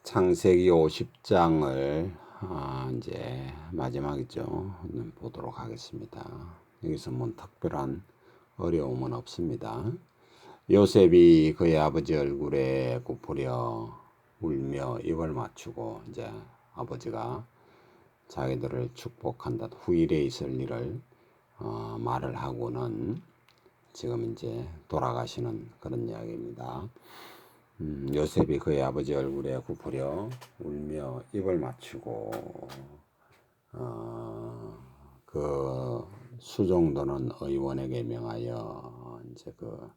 창세기 50장을 이제 마지막이죠. 보도록 하겠습니다. 여기서 뭐 특별한 어려움은 없습니다. 요셉이 그의 아버지 얼굴에 굽으려 울며 입을 맞추고 이제 아버지가 자기들을 축복한다, 후일에 있을 일을 말을 하고는 지금 이제 돌아가시는 그런 이야기입니다. 요셉이 그의 아버지 얼굴에 굽으려 울며 입을 맞추고 그 수종도는 의원에게 명하여 이제 그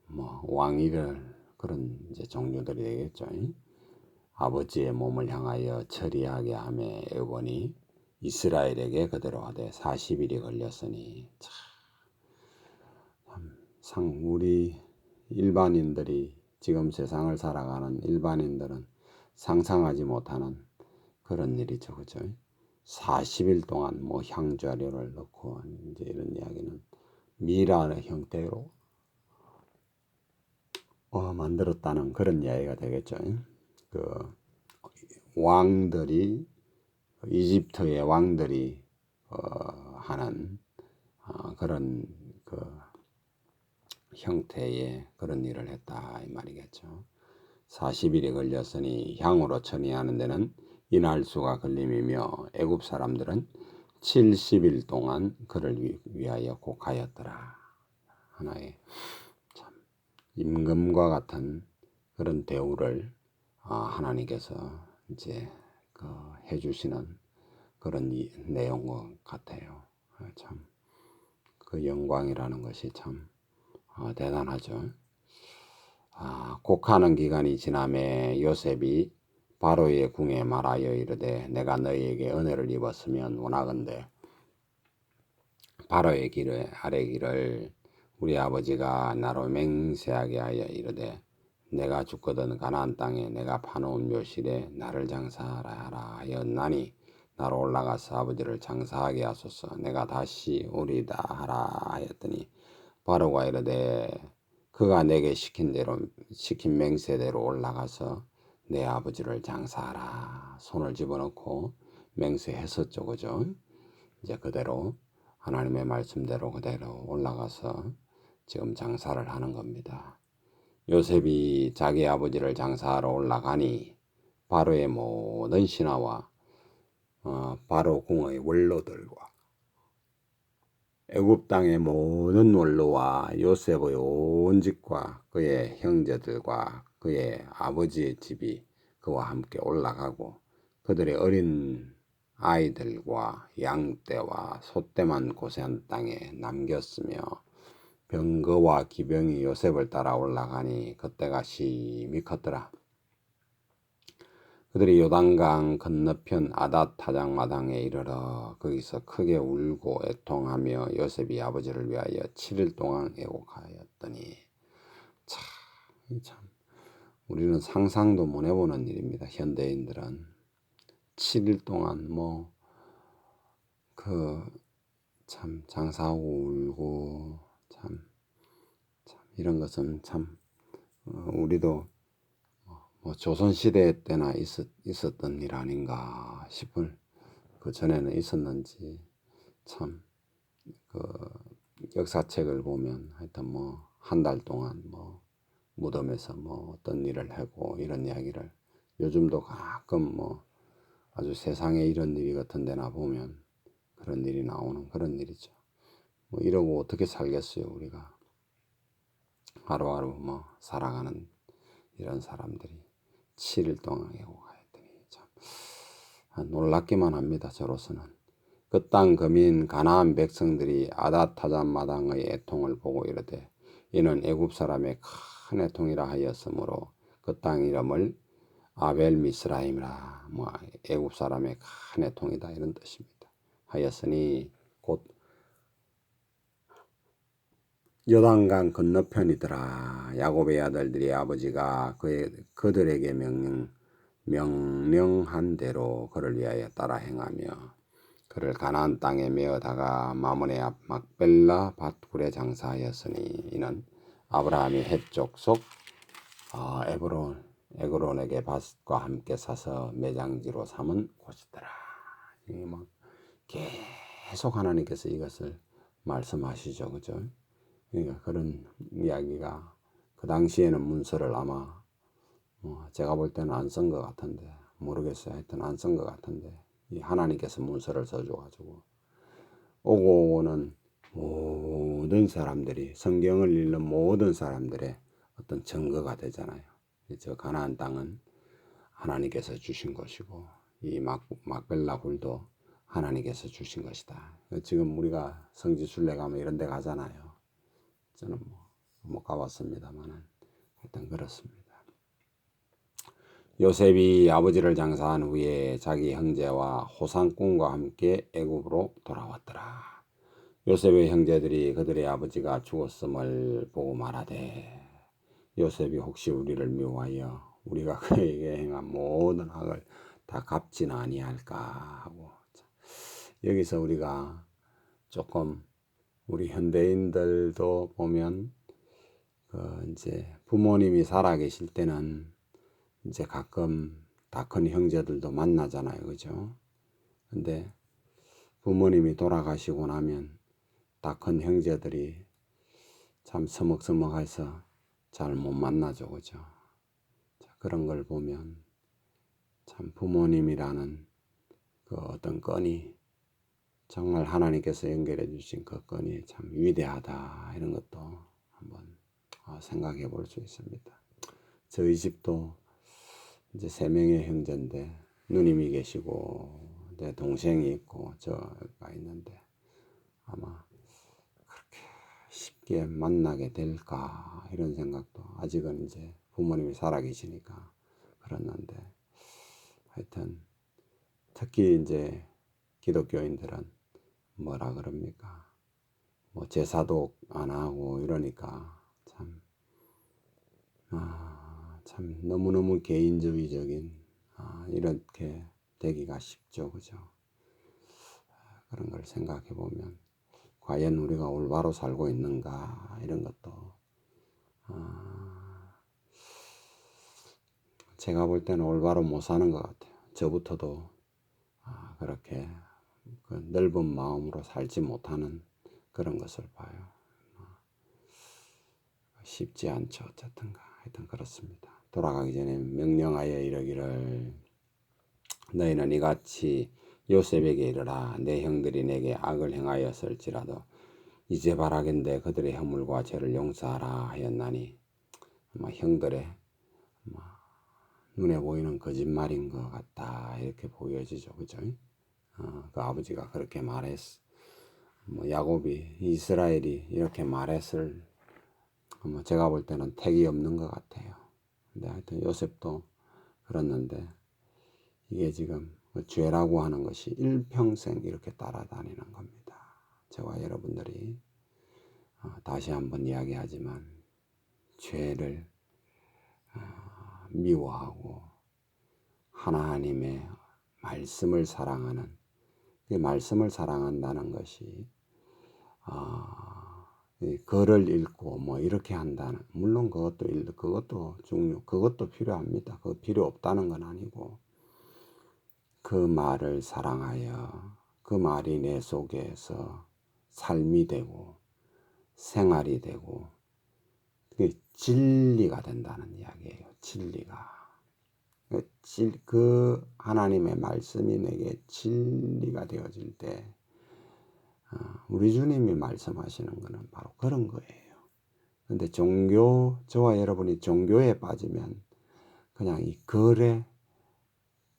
뭐 왕위를 그런 이제 종류들이 되겠죠. 아버지의 몸을 향하여 처리하게 하며 의원이 이스라엘에게 그대로 하되 40일이 걸렸으니 참 우리 일반인들이 지금 세상을 살아가는 일반인들은 상상하지 못하는 그런 일이죠. 그죠? 40일 동안 뭐 향자료를 넣고 이제 이런 이야기는 미라의 형태로 만들었다는 그런 이야기가 되겠죠. 그 왕들이 이집트의 왕들이 하는 그런 그 형태의 그런 일을 했다 이 말이겠죠. 40일이 걸렸으니 향으로 처리하는 데는 인할수가 걸림이며 애굽 사람들은 70일 동안 그를 위하여 곡하였더라. 하나의 참 임금과 같은 그런 대우를 하나님께서 이제 해주시는 그런 내용 같아요. 참 그 영광이라는 것이 참 대단하죠. 곡하는 기간이 지남에 요셉이 바로의 궁에 말하여 이르되 내가 너희에게 은혜를 입었으면 원하건대 바로의 길에 아뢰기를 우리 아버지가 나로 맹세하게 하여 이르되 내가 죽거든 가나안 땅에 내가 파놓은 묘실에 나를 장사하라 하라 하였나니 나로 올라가서 아버지를 장사하게 하소서 내가 다시 오리다 하라 하였더니 바로가 이르되 그가 내게 시킨 맹세대로 올라가서 내 아버지를 장사하라 손을 집어넣고 맹세했었죠. 그죠? 이제 그대로 하나님의 말씀대로 그대로 올라가서 지금 장사를 하는 겁니다. 요셉이 자기 아버지를 장사하러 올라가니 바로의 모든 신하와 바로 궁의 원로들과 애굽 땅의 모든 원로와 요셉의 온 집과 그의 형제들과 그의 아버지의 집이 그와 함께 올라가고 그들의 어린 아이들과 양떼와 소떼만 고세한 땅에 남겼으며 병거와 기병이 요셉을 따라 올라가니 그때가 심히 컸더라. 그들이 요단강 건너편 아닷 타작마당에 이르러 거기서 크게 울고 애통하며 요셉이 아버지를 위하여 7일 동안 애곡하였더니 참 우리는 상상도 못 해보는 일입니다. 현대인들은 7일 동안 참 장사하고 울고 참 이런 것은 참 우리도 조선시대 때나 있었던 일 아닌가 싶을 그 전에는 있었는지 참 역사책을 보면 하여튼 한 달 동안 무덤에서 어떤 일을 하고 이런 이야기를 요즘도 가끔 아주 세상에 이런 일이 같은 데나 보면 그런 일이 나오는 그런 일이죠. 이러고 어떻게 살겠어요 우리가 하루하루 살아가는 이런 사람들이 7일 동안 애곡하였더니 참 놀랍기만 합니다. 저로서는 그 땅 거민 가나안 백성들이 아닷타잔 마당의 애통을 보고 이르되 이는 애굽 사람의 큰 애통이라 하였으므로 그 땅 이름을 아벨 미스라임이라 애굽 사람의 큰 애통이다 이런 뜻입니다. 하였으니 곧 요단강 건너편이더라. 야곱의 아들들이 아버지가 그들에게 명령한 대로 그를 위하여 따라 행하며 그를 가나안 땅에 메어다가 마므네 앞 막벨라 밭굴에 장사하였으니 이는 아브라함이 헷족 속 에그론에게 밭과 함께 사서 매장지로 삼은 곳이더라. 이게 막 계속 하나님께서 이것을 말씀하시죠, 그죠? 그러니까 그런 이야기가 그 당시에는 문서를 아마 제가 볼 때는 안 쓴 것 같은데 모르겠어요. 하여튼 안 쓴 것 같은데 이 하나님께서 문서를 써줘가지고 오고 오는 모든 사람들이 성경을 읽는 모든 사람들의 어떤 증거가 되잖아요. 저 가나안 땅은 하나님께서 주신 것이고 이 막벨라 굴도 하나님께서 주신 것이다. 지금 우리가 성지순례 가면 이런 데 가잖아요. 저는 못 가봤습니다만은 일단 그렇습니다. 요셉이 아버지를 장사한 후에 자기 형제와 호상꾼과 함께 애굽으로 돌아왔더라. 요셉의 형제들이 그들의 아버지가 죽었음을 보고 말하되 요셉이 혹시 우리를 미워하여 우리가 그에게 행한 모든 악을 다 갚지는 아니할까 하고. 여기서 우리가 조금 우리 현대인들도 보면 이제 부모님이 살아계실 때는 이제 가끔 다 큰 형제들도 만나잖아요, 그죠? 근데 부모님이 돌아가시고 나면 다 큰 형제들이 참 서먹서먹해서 잘 못 만나죠, 그죠? 그런 걸 보면 참 부모님이라는 그 어떤 건이 정말 하나님께서 연결해 주신 그 건이 참 위대하다 이런 것도 한번 생각해 볼 수 있습니다. 저희 집도 이제 3명의 형제인데 누님이 계시고 내 동생이 있고 저가 있는데 아마 그렇게 쉽게 만나게 될까 이런 생각도 아직은 이제 부모님이 살아계시니까 그렇는데 하여튼 특히 이제 기독교인들은 뭐라 그럽니까? 뭐 제사도 안 하고 이러니까 참 너무너무 개인주의적인 이렇게 되기가 쉽죠, 그죠? 그런 걸 생각해 보면 과연 우리가 올바로 살고 있는가 이런 것도 제가 볼 때는 올바로 못 사는 것 같아요. 저부터도 그렇게 그 넓은 마음으로 살지 못하는 그런 것을 봐요. 쉽지 않죠. 어쨌든가 하여튼 그렇습니다. 돌아가기 전에 명령하여 이르기를 너희는 이같이 요셉에게 이르라. 내 형들이 내게 악을 행하였을지라도 이제 바라건대 그들의 허물과 죄를 용서하라 하였나니 아마 형들의 눈에 보이는 거짓말인 것 같다 이렇게 보여지죠, 그죠? 그 아버지가 그렇게 말했어. 야곱이 이스라엘이 이렇게 말했을 제가 볼 때는 택이 없는 것 같아요. 근데 하여튼 요셉도 그랬는데 이게 지금 죄라고 하는 것이 일평생 이렇게 따라다니는 겁니다. 저와 여러분들이 다시 한번 이야기하지만 죄를 미워하고 하나님의 말씀을 사랑하는 그 말씀을 사랑한다는 것이 글을 읽고 뭐 이렇게 한다는 물론 그것도 그것도 필요합니다. 그거 필요 없다는 건 아니고 그 말을 사랑하여 그 말이 내 속에서 삶이 되고 생활이 되고 그게 진리가 된다는 이야기예요. 진리가 그 하나님의 말씀이 내게 진리가 되어질 때 우리 주님이 말씀하시는 것은 바로 그런 거예요. 근데 저와 여러분이 종교에 빠지면 그냥 이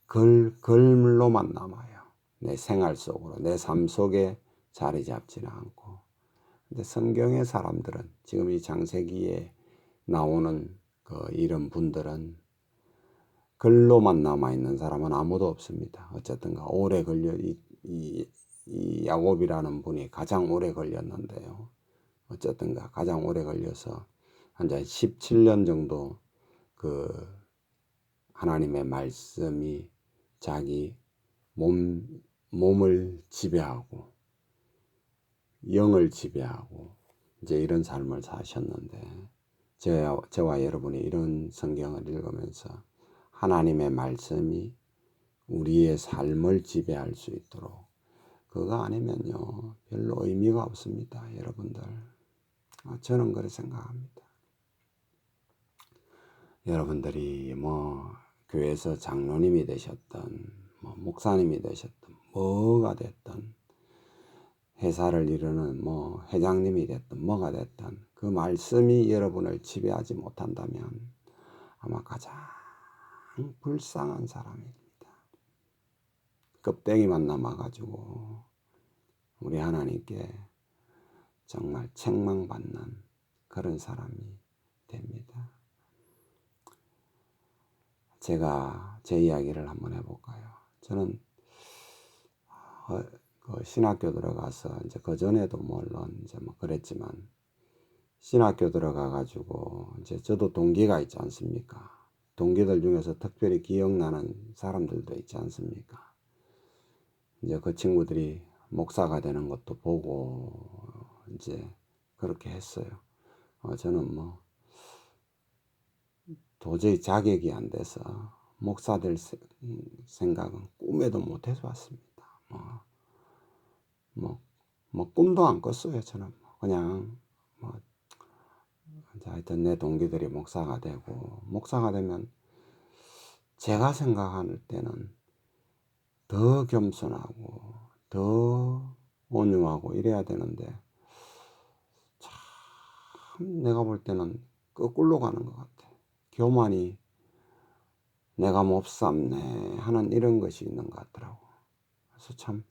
글로만 남아요. 내 생활 속으로, 내 삶 속에 자리 잡지는 않고. 근데 성경의 사람들은 지금 이 창세기에 나오는 이런 분들은 글로만 남아있는 사람은 아무도 없습니다. 어쨌든가 오래 이 야곱이라는 분이 가장 오래 걸렸는데요. 어쨌든가 가장 오래 걸려서 한 17년 정도 그 하나님의 말씀이 자기 몸을 지배하고 영을 지배하고 이제 이런 삶을 사셨는데 저와 여러분이 이런 성경을 읽으면서 하나님의 말씀이 우리의 삶을 지배할 수 있도록, 그거 아니면요 별로 의미가 없습니다, 여러분들. 저는 그렇게 생각합니다. 여러분들이 뭐 교회에서 장로님이 되셨던 뭐 목사님이 되셨던 뭐가 됐던, 회사를 이루는 뭐 회장님이 됐든 뭐가 됐든 그 말씀이 여러분을 지배하지 못한다면 아마 가장 불쌍한 사람입니다. 껍데기만 남아가지고 우리 하나님께 정말 책망받는 그런 사람이 됩니다. 제가 제 이야기를 한번 해볼까요? 저는 그 신학교 들어가서 이제 그 전에도 물론 이제 뭐 그랬지만, 신학교 들어가 가지고 이제 저도 동기가 있지 않습니까? 동기들 중에서 특별히 기억나는 사람들도 있지 않습니까? 이제 그 친구들이 목사가 되는 것도 보고 이제 그렇게 했어요. 저는 뭐 도저히 자격이 안 돼서 목사 될 생각은 꿈에도 못 해서 왔습니다. 뭐 꿈도 안 꿨어요. 저는 그냥 뭐 하여튼 내 동기들이 목사가 되고, 목사가 되면 제가 생각할 때는 더 겸손하고 더 온유하고 이래야 되는데, 참 내가 볼 때는 거꾸로 가는 것 같아. 교만이 내가 못 삼네 하는 이런 것이 있는 것 같더라고. 그래서 참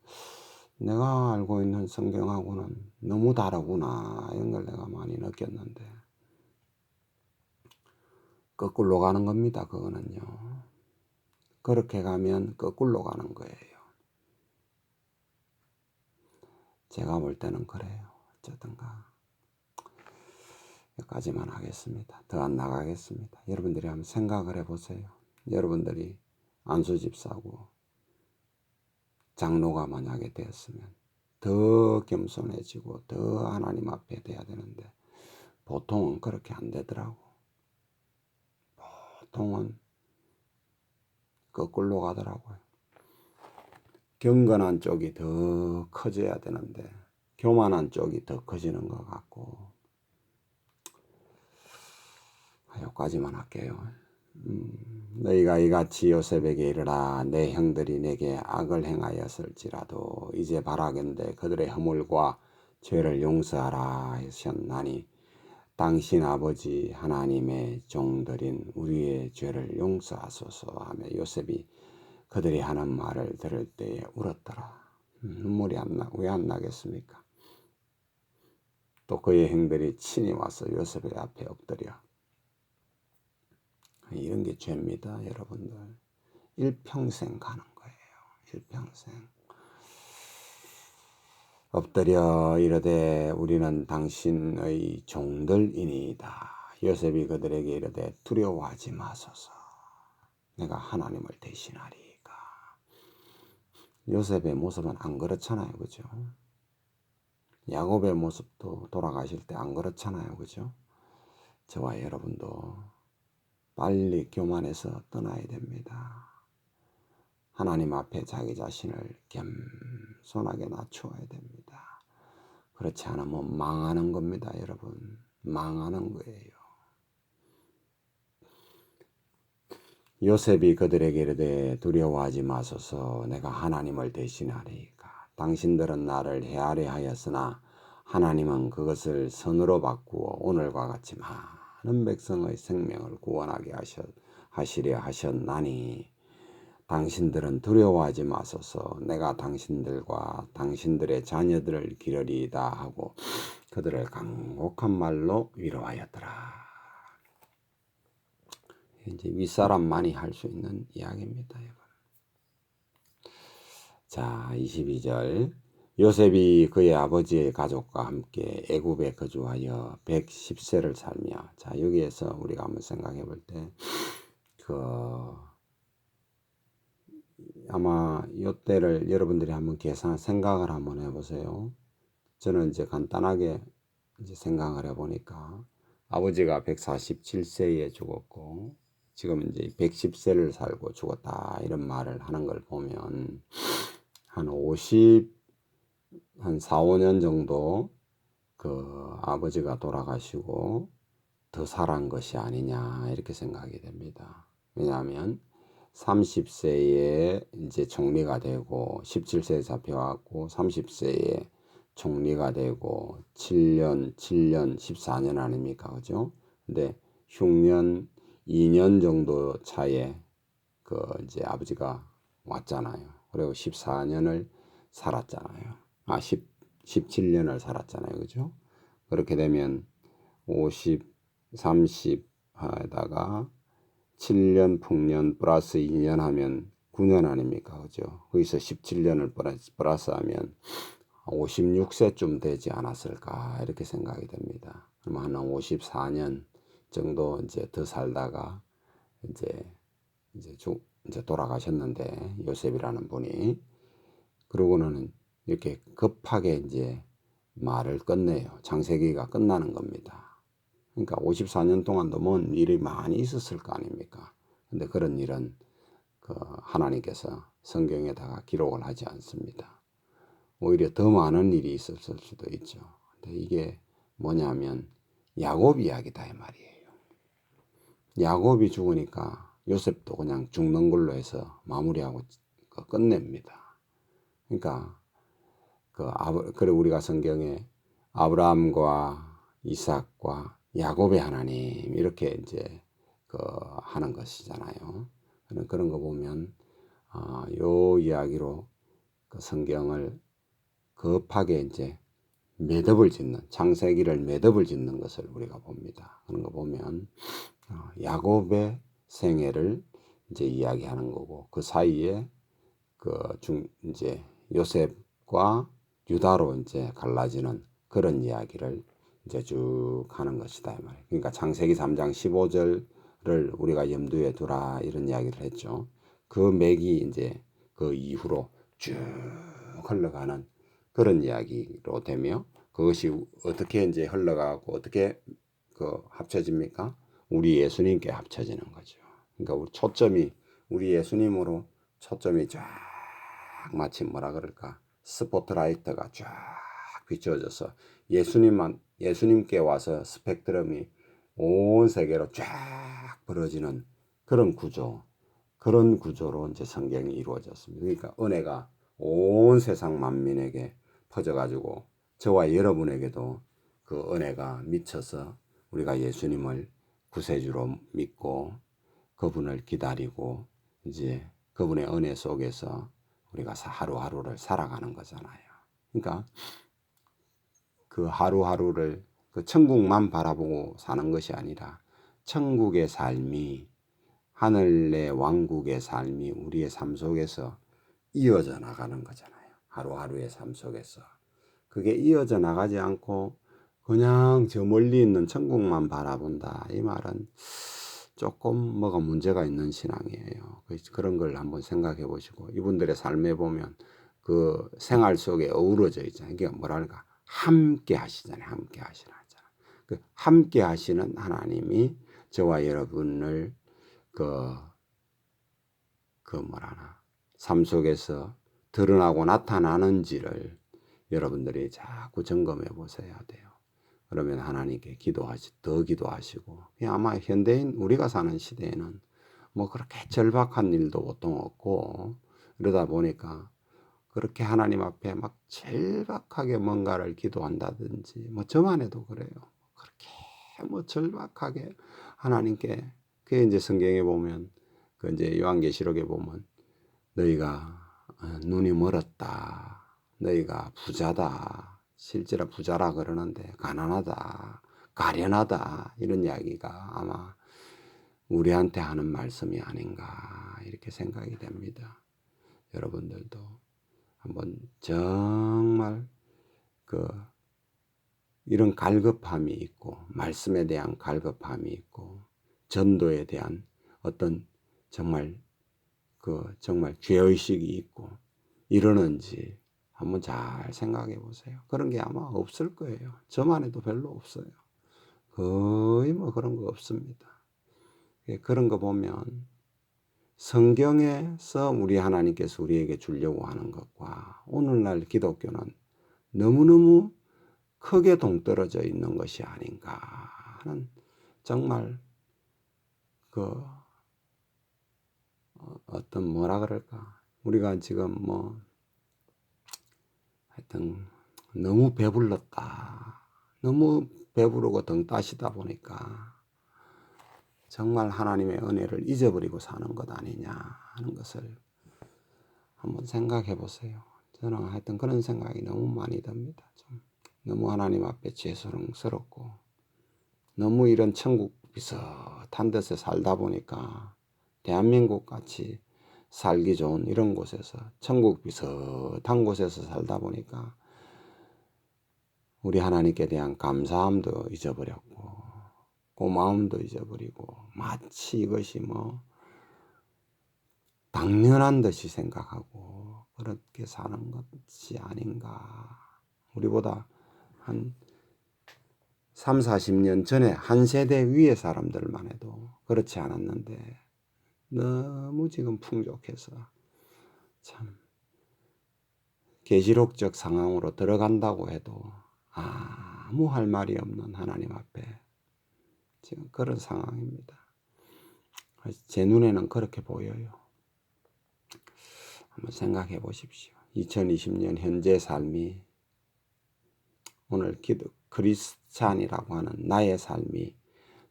내가 알고 있는 성경하고는 너무 다르구나 이런 걸 내가 많이 느꼈는데, 거꾸로 가는 겁니다. 그거는요. 그렇게 가면 거꾸로 가는 거예요. 제가 볼 때는 그래요. 어쨌든가 여기까지만 하겠습니다. 더 안 나가겠습니다. 여러분들이 한번 생각을 해보세요. 여러분들이 안수집사고 장로가 만약에 되었으면 더 겸손해지고 더 하나님 앞에 돼야 되는데, 보통은 그렇게 안 되더라고. 보통은 거꾸로 가더라고요. 경건한 쪽이 더 커져야 되는데 교만한 쪽이 더 커지는 것 같고. 여기까지만 할게요. 너희가 이같이 요셉에게 이르라. 내 형들이 내게 악을 행하였을지라도 이제 바라건대 그들의 허물과 죄를 용서하라 하셨나니, 당신 아버지 하나님의 종들인 우리의 죄를 용서하소서 하며 요셉이 그들이 하는 말을 들을 때에 울었더라. 눈물이 왜 안 나겠습니까? 또 그의 형들이 친히 와서 요셉의 앞에 엎드려. 이런 게 죄입니다, 여러분들. 일평생 가는 거예요. 일평생. 엎드려 이르되 우리는 당신의 종들이니이다. 요셉이 그들에게 이르되 두려워하지 마소서. 내가 하나님을 대신하리이까. 요셉의 모습은 안 그렇잖아요. 그죠? 야곱의 모습도 돌아가실 때 안 그렇잖아요. 그죠? 저와 여러분도 빨리 교만해서 떠나야 됩니다. 하나님 앞에 자기 자신을 겸손하게 낮추어야 됩니다. 그렇지 않으면 망하는 겁니다, 여러분. 망하는 거예요. 요셉이 그들에게 이르되 두려워하지 마소서. 내가 하나님을 대신하리이까. 당신들은 나를 해하려 하였으나 하나님은 그것을 선으로 바꾸어 오늘과 같이 많은 백성의 생명을 구원하게 하시려 하셨나니, 당신들은 두려워하지 마소서. 내가 당신들과 당신들의 자녀들을 기르리이다 하고 그들을 간곡한 말로 위로하였더라. 이제 윗사람만이 할 수 있는 이야기입니다. 자, 22절. 요셉이 그의 아버지의 가족과 함께 애굽에 거주하여 110세를 살며. 자, 여기에서 우리가 한번 생각해 볼 때, 아마 이때를 여러분들이 한번 생각을 한번 해보세요. 저는 이제 간단하게 이제 생각을 해보니까 아버지가 147세에 죽었고 지금 이제 110세를 살고 죽었다 이런 말을 하는 걸 보면 한 4, 5년 정도 그 아버지가 돌아가시고 더 살아간 것이 아니냐 이렇게 생각이 됩니다. 왜냐하면 30세에 이제 총리가 되고 17세에 잡혀왔고 30세에 총리가 되고 7년 14년 아닙니까? 그죠? 근데 흉년 2년 정도 차에 그 이제 아버지가 왔잖아요. 그리고 14년을 살았잖아요. 17년을 살았잖아요. 그죠? 그렇게 되면 50, 30 하다가 7년 풍년 플러스 2년 하면 9년 아닙니까? 그죠? 거기서 17년을 플러스 하면 56세쯤 되지 않았을까 이렇게 생각이 됩니다. 그럼 한 54년 정도 이제 더 살다가 이제 이제 돌아가셨는데 요셉이라는 분이 그러고는 이렇게 급하게 이제 말을 끝내요. 창세기가 끝나는 겁니다. 그러니까 54년 동안도 뭔 일이 많이 있었을 거 아닙니까? 근데 그런 일은 그 하나님께서 성경에다가 기록을 하지 않습니다. 오히려 더 많은 일이 있었을 수도 있죠. 근데 이게 뭐냐면 야곱 이야기다 이 말이에요. 야곱이 죽으니까 요셉도 그냥 죽는 걸로 해서 마무리하고 끝냅니다. 그러니까 그래 우리가 성경에 아브라함과 이삭과 야곱의 하나님 이렇게 이제 하는 것이잖아요. 그런 거 보면 요 이야기로 그 성경을 급하게 이제 매듭을 짓는 창세기를 매듭을 짓는 것을 우리가 봅니다. 그런 거 보면 야곱의 생애를 이제 이야기하는 거고 그 사이에 이제 요셉과 유다로 이제 갈라지는 그런 이야기를 이제 쭉 하는 것이다 이 말이에요. 그러니까 창세기 3장 15절을 우리가 염두에 두라 이런 이야기를 했죠. 그 맥이 이제 그 이후로 쭉 흘러가는 그런 이야기로 되며 그것이 어떻게 이제 흘러가고 어떻게 합쳐집니까? 우리 예수님께 합쳐지는 거죠. 그러니까 우리 초점이 우리 예수님으로 초점이 쫙 마치 뭐라 그럴까 스포트라이트가 쫙 비춰져서 예수님께 와서 스펙트럼이 온 세계로 쫙 벌어지는 그런 구조로 이제 성경이 이루어졌습니다. 그러니까 은혜가 온 세상 만민에게 퍼져가지고 저와 여러분에게도 그 은혜가 미쳐서 우리가 예수님을 구세주로 믿고 그분을 기다리고 이제 그분의 은혜 속에서 우리가 하루하루를 살아가는 거잖아요. 그러니까 그 하루하루를 그 천국만 바라보고 사는 것이 아니라 천국의 삶이 하늘의 왕국의 삶이 우리의 삶 속에서 이어져 나가는 거잖아요. 하루하루의 삶 속에서. 그게 이어져 나가지 않고 그냥 저 멀리 있는 천국만 바라본다. 이 말은 조금 뭐가 문제가 있는 신앙이에요. 그런 걸 한번 생각해 보시고 이분들의 삶에 보면 그 생활 속에 어우러져 있잖아요. 이게 뭐랄까 함께 하시잖아요. 함께 하시잖아요. 그 함께 하시는 하나님이 저와 여러분을 삶 속에서 드러나고 나타나는지를 여러분들이 자꾸 점검해 보셔야 돼요. 그러면 하나님께 더 기도하시고 아마 현대인 우리가 사는 시대에는 뭐 그렇게 절박한 일도 보통 없고 이러다 보니까 그렇게 하나님 앞에 막 절박하게 뭔가를 기도한다든지 뭐 저만 해도 그래요. 그렇게 뭐 절박하게 하나님께 그게 이제 성경에 보면 그 이제 요한계시록에 보면 너희가 눈이 멀었다. 너희가 부자다. 실제로 부자라 그러는데 가난하다. 가련하다. 이런 이야기가 아마 우리한테 하는 말씀이 아닌가 이렇게 생각이 됩니다. 여러분들도 한번 정말 이런 갈급함이 있고 말씀에 대한 갈급함이 있고 전도에 대한 어떤 정말 죄의식이 있고 이러는지 한번 잘 생각해 보세요. 그런 게 아마 없을 거예요. 저만 해도 별로 없어요. 거의 뭐 그런 거 없습니다. 그런 거 보면 성경에서 우리 하나님께서 우리에게 주려고 하는 것과 오늘날 기독교는 너무너무 크게 동떨어져 있는 것이 아닌가 하는, 정말 그 어떤 뭐라 그럴까, 우리가 지금 뭐 하여튼 너무 배불렀다, 너무 배부르고 등 따시다 보니까 정말 하나님의 은혜를 잊어버리고 사는 것 아니냐 하는 것을 한번 생각해 보세요. 저는 하여튼 그런 생각이 너무 많이 듭니다. 좀 너무 하나님 앞에 죄송스럽고, 너무 이런 천국 비슷한 데서 살다 보니까, 대한민국 같이 살기 좋은 이런 곳에서, 천국 비슷한 곳에서 살다 보니까 우리 하나님께 대한 감사함도 잊어버렸고 고마움도 잊어버리고, 마치 이것이 뭐 당연한 듯이 생각하고 그렇게 사는 것이 아닌가. 우리보다 한 3, 40년 전에 한 세대 위의 사람들만 해도 그렇지 않았는데 너무 지금 풍족해서 참 계시록적 상황으로 들어간다고 해도 아무 할 말이 없는 하나님 앞에 지금 그런 상황입니다. 제 눈에는 그렇게 보여요. 한번 생각해 보십시오. 2020년 현재 삶이, 오늘 크리스찬이라고 하는 나의 삶이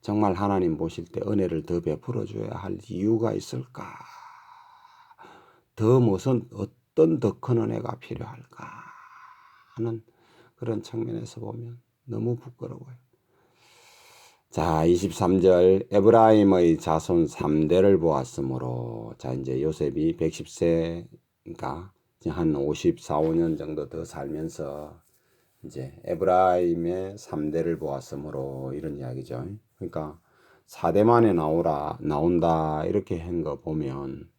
정말 하나님 보실 때 은혜를 더 베풀어 줘야 할 이유가 있을까? 더 무슨 어떤 더 큰 은혜가 필요할까 하는 그런 측면에서 보면 너무 부끄러워요. 자, 23절, 에브라임의 자손 3대를 보았으므로, 자, 이제 요셉이 110세니까 한 54, 5년 정도 더 살면서 이제 에브라임의 3대를 보았으므로, 이런 이야기죠. 그러니까 4대 만에 나온다 이렇게 한 거 보면,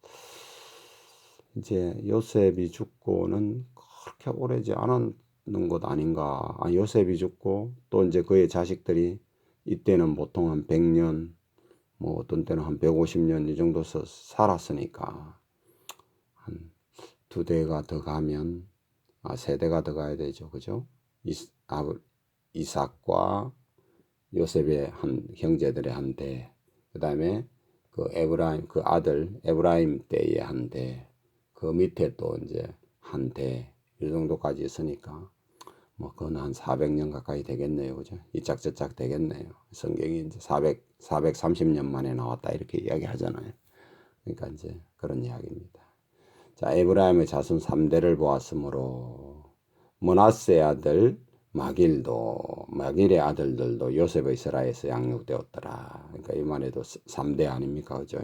이제 요셉이 죽고는 그렇게 오래지 않았는 것 아닌가. 요셉이 죽고 또 이제 그의 자식들이 이때는 보통 한 100년, 뭐 어떤 때는 한 150년 이 정도 살았으니까 한 2대가 더 가면, 3대가 더 가야 되죠. 그죠? 이삭과 요셉의 한 형제들의 한 대, 그 다음에 그 에브라임, 그 아들 에브라임 때의 한 대, 그 밑에 또 이제 한 대, 이 정도까지 있으니까 뭐 그건 한 400년 가까이 되겠네요. 그죠? 이짝저짝 되겠네요. 성경이 이제 430년 만에 나왔다 이렇게 이야기 하잖아요. 그러니까 이제 그런 이야기입니다. 자, 에브라임의 자손 3대를 보았으므로, 므낫세의 아들 마길의 아들들도 요셉의 스라에서 양육되었더라. 그러니까 이 말에도 3대 아닙니까? 그죠?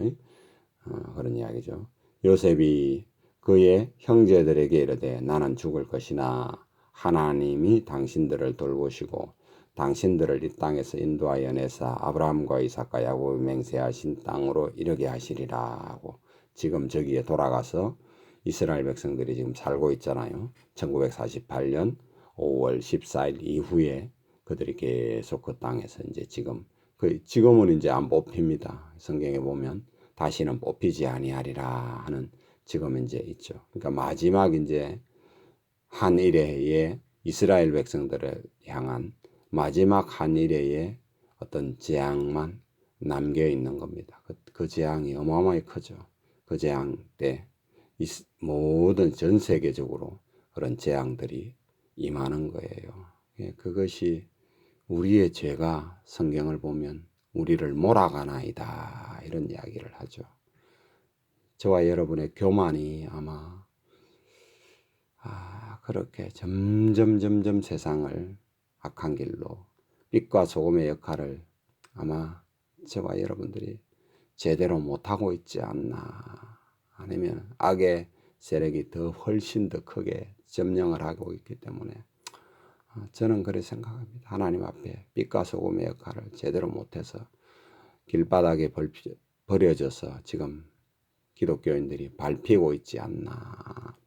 그런 이야기죠. 요셉이 그의 형제들에게 이르되, 나는 죽을 것이나 하나님이 당신들을 돌보시고 당신들을 이 땅에서 인도하여 내사 아브라함과 이삭과 야곱이 맹세하신 땅으로 이르게 하시리라 하고, 지금 저기에 돌아가서 이스라엘 백성들이 지금 살고 있잖아요. 1948년 5월 14일 이후에 그들이 계속 그 땅에서 이제 지금은 이제 안 뽑힙니다. 성경에 보면 다시는 뽑히지 아니하리라 하는, 지금 이제 있죠. 그러니까 마지막 이제 한 일회의 이스라엘 백성들을 향한 마지막 한 일회의 어떤 재앙만 남겨 있는 겁니다. 그 재앙이 어마어마하게 크죠. 그 재앙 때 모든 전 세계적으로 그런 재앙들이 임하는 거예요. 그것이 우리의 죄가 성경을 보면 우리를 몰아가나이다 이런 이야기를 하죠. 저와 여러분의 교만이 아마 그렇게 점점 세상을 악한 길로, 빛과 소금의 역할을 아마 저와 여러분들이 제대로 못하고 있지 않나, 아니면 악의 세력이 훨씬 더 크게 점령을 하고 있기 때문에, 저는 그렇게 생각합니다. 하나님 앞에 빛과 소금의 역할을 제대로 못해서 길바닥에 버려져서 지금 기독교인들이 밟히고 있지 않나,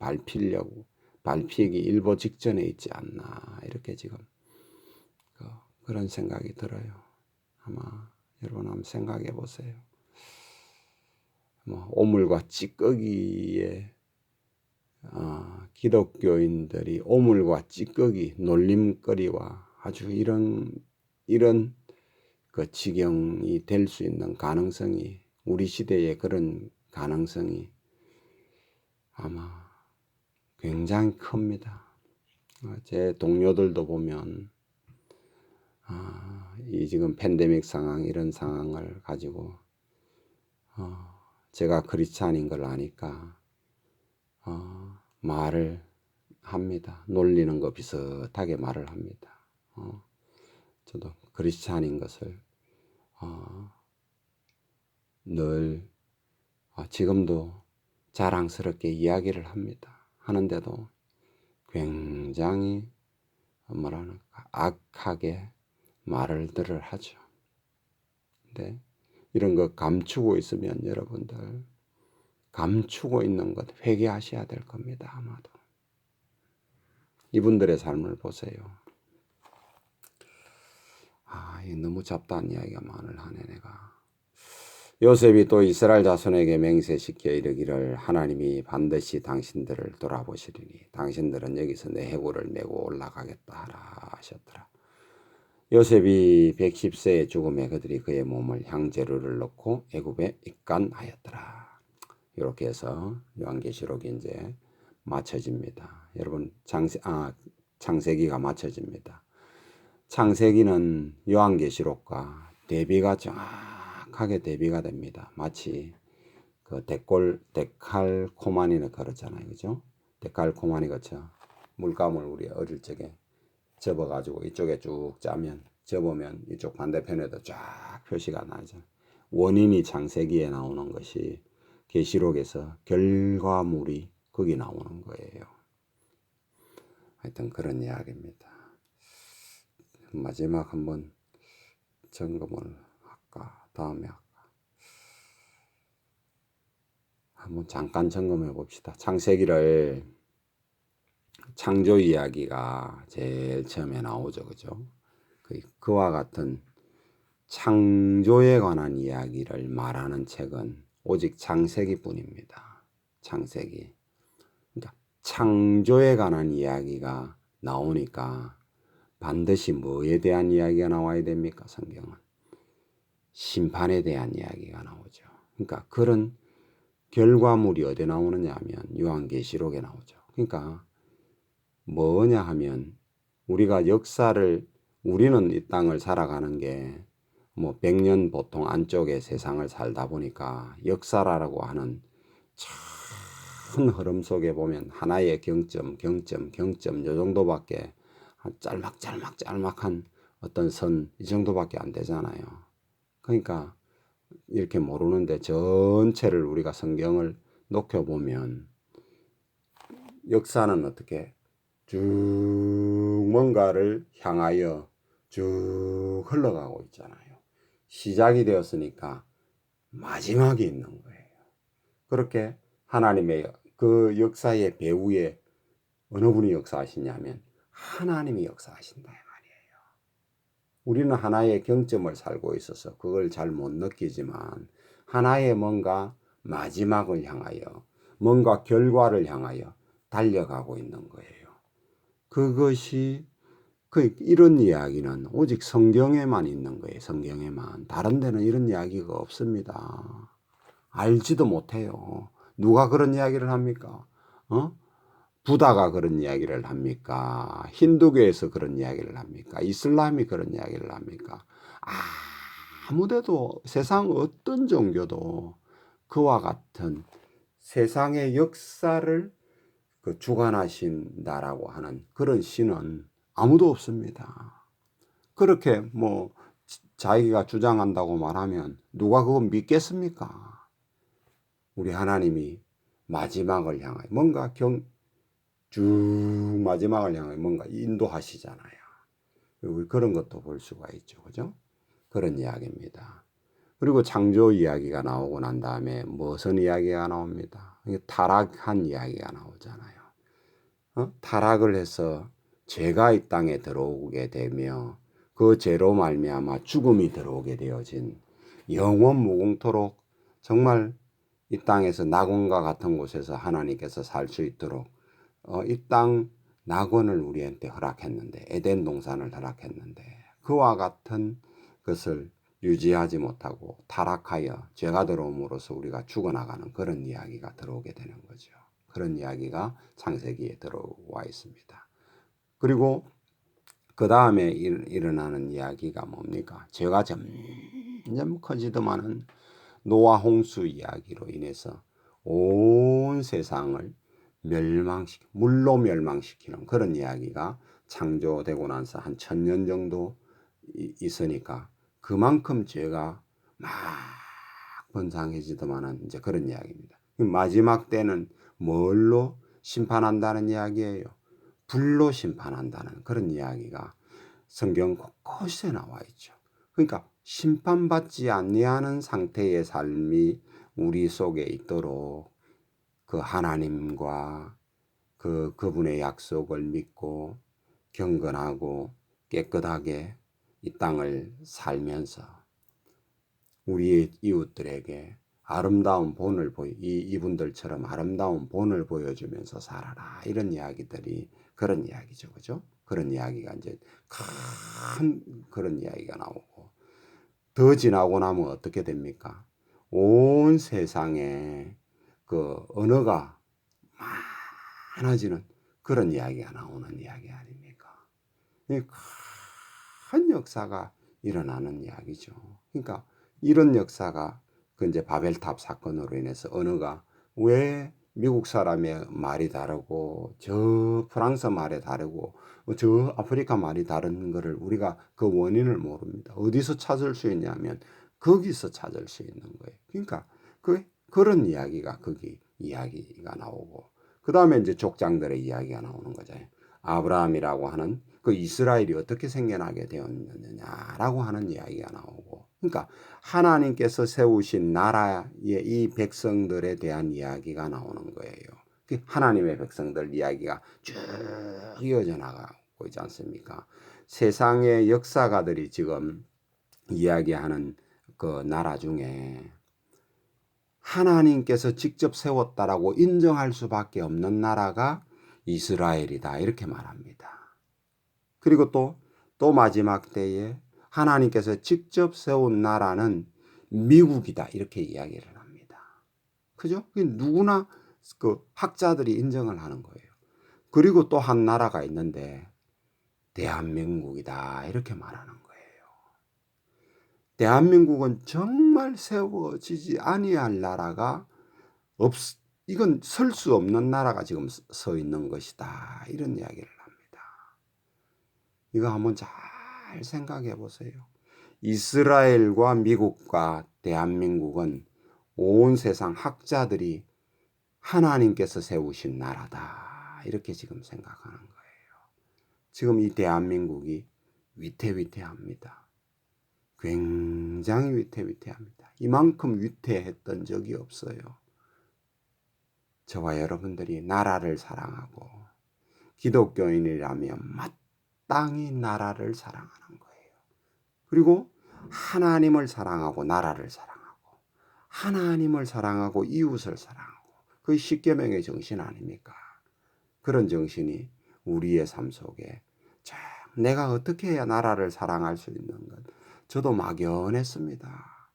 밟히기 일보 직전에 있지 않나, 이렇게 지금 그런 생각이 들어요. 아마 여러분 한번 생각해 보세요. 뭐 오물과 찌꺼기에 기독교인들이 오물과 찌꺼기 놀림거리와 아주 이런 그 지경이 될 수 있는 가능성이 우리 시대의 그런 가능성이 아마 굉장히 큽니다. 제 동료들도 보면 이 지금 팬데믹 상황 이런 상황을 가지고 제가 크리스찬인 걸 아니까 말을 합니다. 놀리는 거 비슷하게 말을 합니다. 저도 크리스찬인 것을 늘 지금도 자랑스럽게 이야기를 합니다. 하는데도 굉장히 뭐랄까 악하게 말들을 하죠. 근데 이런 거 감추고 있으면 여러분들 감추고 있는 것 회개하셔야 될 겁니다. 아마도 이분들의 삶을 보세요. 너무 잡다한 이야기가 많을 하네 내가. 요셉이 또 이스라엘 자손에게 맹세시켜 이르기를 하나님이 반드시 당신들을 돌아보시리니 당신들은 여기서 내 해골을 메고 올라가겠다 하라 하셨더라. 요셉이 110세의 죽음에 그들이 그의 몸을 향재료를 넣고 애굽에 입간하였더라. 이렇게 해서 요한계시록이 이제 마쳐집니다. 여러분 창세기가 마쳐집니다. 창세기는 요한계시록과 대비가 정확하게 대비가 됩니다. 마치 그 데칼코마니를 그렇잖아요, 그죠? 데칼코마니 그쵸? 물감을 우리 어릴 적에 접어가지고 이쪽에 쭉 짜면 접으면 이쪽 반대편에도 쫙 표시가 나죠. 원인이 창세기에 나오는 것이 계시록에서 결과물이 거기 나오는 거예요. 하여튼 그런 이야기입니다. 마지막 한번 점검을 할까? 다음에 할까? 한번 잠깐 점검해 봅시다. 창세기를 창조 이야기가 제일 처음에 나오죠. 그죠? 그와 같은 창조에 관한 이야기를 말하는 책은 오직 창세기 뿐입니다. 창세기. 그러니까 창조에 관한 이야기가 나오니까 반드시 뭐에 대한 이야기가 나와야 됩니까? 성경은 심판에 대한 이야기가 나오죠. 그러니까 그런 결과물이 어디에 나오느냐 하면 요한계시록에 나오죠. 그러니까 뭐냐 하면 우리가 우리는 이 땅을 살아가는 게 뭐 100년 보통 안쪽에 세상을 살다 보니까 역사라고 하는 큰 흐름 속에 보면 하나의 경점 요 정도밖에 짤막한 어떤 선 이 정도밖에 안 되잖아요. 그러니까 이렇게 모르는데 전체를 우리가 성경을 녹여보면 역사는 어떻게 쭉 뭔가를 향하여 쭉 흘러가고 있잖아요. 시작이 되었으니까 마지막이 있는 거예요. 그렇게 하나님의 그 역사의 배후에 어느 분이 역사하시냐면 하나님이 역사하신다 이 말이에요. 우리는 하나의 경점을 살고 있어서 그걸 잘 못 느끼지만 하나의 뭔가 마지막을 향하여 뭔가 결과를 향하여 달려가고 있는 거예요. 그것이 이런 이야기는 오직 성경에만 있는 거예요. 성경에만. 다른 데는 이런 이야기가 없습니다. 알지도 못해요. 누가 그런 이야기를 합니까? 부다가 그런 이야기를 합니까? 힌두교에서 그런 이야기를 합니까? 이슬람이 그런 이야기를 합니까? 아무데도 세상 어떤 종교도 그와 같은 세상의 역사를 주관하신다라고 하는 그런 신은 아무도 없습니다. 그렇게 뭐 자기가 주장한다고 말하면 누가 그거 믿겠습니까? 우리 하나님이 마지막을 향하여 뭔가 쭉 마지막을 향하여 뭔가 인도하시잖아요. 우리 그런 것도 볼 수가 있죠. 그죠? 그런 이야기입니다. 그리고 창조 이야기가 나오고 난 다음에 무슨 이야기가 나옵니다. 타락한 이야기가 나오잖아요. 타락을 해서 죄가 이 땅에 들어오게 되며 그 죄로 말미암아 죽음이 들어오게 되어진 영원 무궁토록 정말 이 땅에서 낙원과 같은 곳에서 하나님께서 살 수 있도록 이 땅 낙원을 우리한테 허락했는데, 에덴 동산을 허락했는데 그와 같은 것을 유지하지 못하고 타락하여 죄가 들어옴으로써 우리가 죽어나가는 그런 이야기가 들어오게 되는 거죠. 그런 이야기가 창세기에 들어와 있습니다. 그리고 그 다음에 일어나는 이야기가 뭡니까? 죄가 점점 커지더만은 노아 홍수 이야기로 인해서 온 세상을 물로 멸망시키는 그런 이야기가 창조되고 나서 한 1000년 정도 있으니까 그만큼 죄가 막 번성해지더만은 이제 그런 이야기입니다. 마지막 때는 뭘로 심판한다는 이야기예요? 불로 심판한다는 그런 이야기가 성경 곳곳에 나와 있죠. 그러니까 심판받지 아니하는 상태의 삶이 우리 속에 있도록 그 하나님과 그분의 약속을 믿고 경건하고 깨끗하게 이 땅을 살면서 우리의 이웃들에게 아름다운 본을 이분들처럼 아름다운 본을 보여주면서 살아라. 이런 이야기들이 그런 이야기죠. 그죠? 그런 이야기가 이제 큰 그런 이야기가 나오고, 더 지나고 나면 어떻게 됩니까? 온 세상에 그 언어가 많아지는 그런 이야기가 나오는 이야기 아닙니까? 큰 역사가 일어나는 이야기죠. 그러니까 이런 역사가 그 이제 바벨탑 사건으로 인해서 언어가 왜 미국 사람의 말이 다르고 저 프랑스 말이 다르고 저 아프리카 말이 다른 거를 우리가 그 원인을 모릅니다. 어디서 찾을 수 있냐면 거기서 찾을 수 있는 거예요. 그러니까 그런 이야기가 거기 이야기가 나오고, 그 다음에 이제 족장들의 이야기가 나오는 거죠. 아브라함이라고 하는 그 이스라엘이 어떻게 생겨나게 되었느냐라고 하는 이야기가 나오고, 그러니까 하나님께서 세우신 나라의 이 백성들에 대한 이야기가 나오는 거예요. 하나님의 백성들 이야기가 쭉 이어져 나가고 있지 않습니까? 세상의 역사가들이 지금 이야기하는 그 나라 중에 하나님께서 직접 세웠다라고 인정할 수밖에 없는 나라가 이스라엘이다, 이렇게 말합니다. 그리고 또 마지막 때에 하나님께서 직접 세운 나라는 미국이다, 이렇게 이야기를 합니다. 그죠? 누구나 그 학자들이 인정을 하는 거예요. 그리고 또 한 나라가 있는데 대한민국이다, 이렇게 말하는 거예요. 대한민국은 정말 세워지지 아니할 나라가 이건 설 수 없는 나라가 지금 서 있는 것이다, 이런 이야기를 합니다. 이거 한번 잘 생각해 보세요. 이스라엘과 미국과 대한민국은 온 세상 학자들이 하나님께서 세우신 나라다, 이렇게 지금 생각하는 거예요. 지금 이 대한민국이 위태위태합니다. 굉장히 위태위태합니다. 이만큼 위태했던 적이 없어요. 저와 여러분들이 나라를 사랑하고 기독교인이라면 마땅히 나라를 사랑하는 거예요. 그리고 하나님을 사랑하고 나라를 사랑하고 하나님을 사랑하고 이웃을 사랑하고, 그 십계명의 정신 아닙니까? 그런 정신이 우리의 삶 속에 내가 어떻게 해야 나라를 사랑할 수 있는 것, 저도 막연했습니다.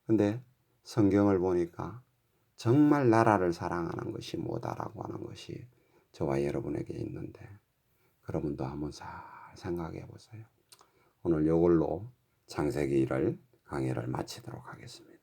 근데 성경을 보니까 정말 나라를 사랑하는 것이 뭐다라고 하는 것이 저와 여러분에게 있는데, 여러분도 한번 잘 생각해 보세요. 오늘 이걸로 창세기를 강의를 마치도록 하겠습니다.